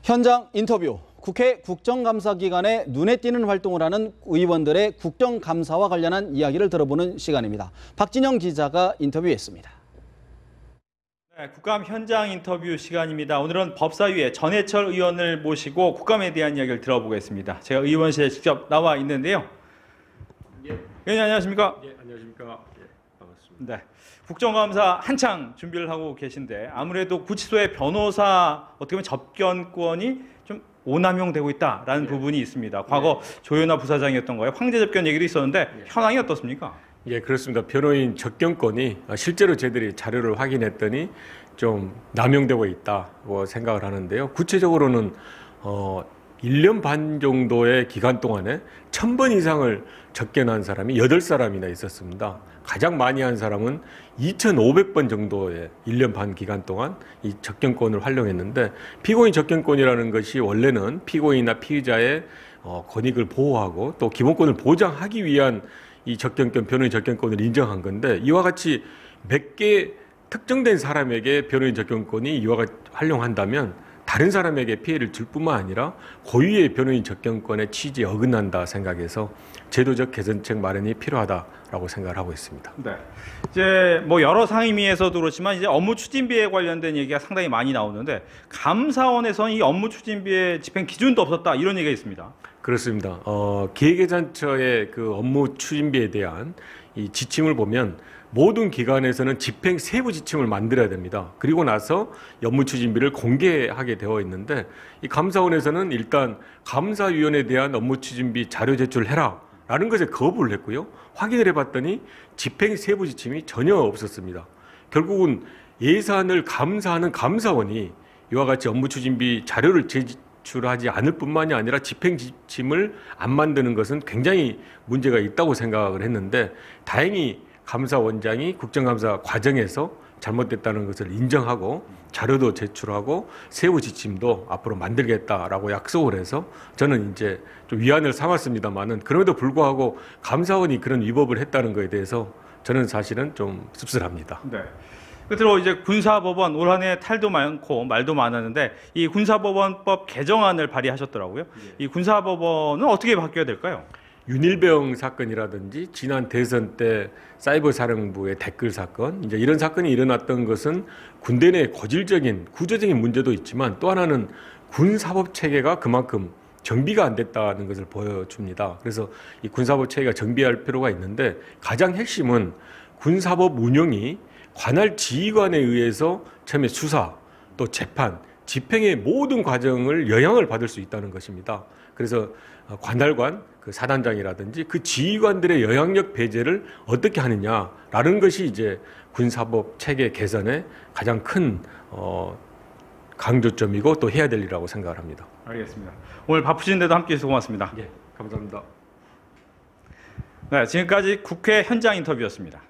현장 인터뷰. 국회 국정감사 기간에 눈에 띄는 활동을 하는 의원들의 국정감사와 관련한 이야기를 들어보는 시간입니다. 박진영 기자가 인터뷰했습니다. 네, 국감 현장 인터뷰 시간입니다. 오늘은 법사위의 전해철 의원을 모시고 국감에 대한 이야기를 들어보겠습니다. 제가 의원실에 직접 나와 있는데요. 의원님 안녕하십니까? 예, 안녕하십니까? 예, 반갑습니다. 네, 국정감사 한창 준비를 하고 계신데 아무래도 구치소의 변호사 어떻게 보면 접견권이 좀 오남용되고 있다라는 부분이 있습니다. 과거 조현아 부사장이었던 거에 황제 접견 얘기도 있었는데 현황이 어떻습니까? 예, 그렇습니다. 변호인 접견권이 실제로 저희들이 자료를 확인했더니 좀 남용되고 있다고 생각을 하는데요. 구체적으로는 1년 반 정도의 기간 동안에 1000번 이상을 접견한 사람이 8사람이나 있었습니다. 가장 많이 한 사람은 2500번 정도의 1년 반 기간 동안 이 접견권을 활용했는데, 피고인 접견권이라는 것이 원래는 피고인이나 피의자의 권익을 보호하고 또 기본권을 보장하기 위한 이 접견권, 변호인 접견권을 인정한 건데, 이와 같이 몇 개 특정된 사람에게 변호인 접견권이 이와 같이 활용한다면 다른 사람에게 피해를 줄 뿐만 아니라 고유의 변호인 접견권의 취지에 어긋난다 생각해서 제도적 개선책 마련이 필요하다라고 생각을 하고 있습니다. 네. 이제 뭐 여러 상임위에서도 그렇지만 이제 업무 추진비에 관련된 얘기가 상당히 많이 나오는데, 감사원에서는 이 업무 추진비의 집행 기준도 없었다 이런 얘기가 있습니다. 그렇습니다. 기획예산처의 그 업무 추진비에 대한 이 지침을 보면 모든 기관에서는 집행 세부 지침을 만들어야 됩니다. 그리고 나서 업무 추진비를 공개하게 되어 있는데, 이 감사원에서는 일단 감사위원회에 대한 업무 추진비 자료 제출해라 라는 것에 거부를 했고요. 확인을 해봤더니 집행 세부 지침이 전혀 없었습니다. 결국은 예산을 감사하는 감사원이 이와 같이 업무 추진비 자료를 제출하지 않을 뿐만이 아니라 집행 지침을 안 만드는 것은 굉장히 문제가 있다고 생각을 했는데, 다행히 감사원장이 국정감사 과정에서 잘못됐다는 것을 인정하고 자료도 제출하고 세부 지침도 앞으로 만들겠다라고 약속을 해서 저는 이제 좀 위안을 삼았습니다만은, 그럼에도 불구하고 감사원이 그런 위법을 했다는 것에 대해서 저는 사실은 좀 씁쓸합니다. 네. 끝으로 이제 군사법원 올 한 해 탈도 많고 말도 많았는데 이 군사법원법 개정안을 발의하셨더라고요. 이 군사법원은 어떻게 바뀌어야 될까요? 윤일병 사건이라든지 지난 대선 때 사이버 사령부의 댓글 사건, 이제 이런 사건이 일어났던 것은 군대 내 고질적인 구조적인 문제도 있지만, 또 하나는 군사법 체계가 그만큼 정비가 안 됐다는 것을 보여줍니다. 그래서 이 군사법 체계가 정비할 필요가 있는데, 가장 핵심은 군사법 운영이 관할 지휘관에 의해서 처음에 수사, 또 재판, 집행의 모든 과정을 영향을 받을 수 있다는 것입니다. 그래서 관할관, 그 사단장이라든지 그 지휘관들의 영향력 배제를 어떻게 하느냐라는 것이 이제 군사법 체계 개선의 가장 큰 강조점이고 또 해야 될 일이라고 생각을 합니다. 알겠습니다. 오늘 바쁘신데도 함께해주셔서 고맙습니다. 예, 감사합니다. 네, 지금까지 국회 현장 인터뷰였습니다.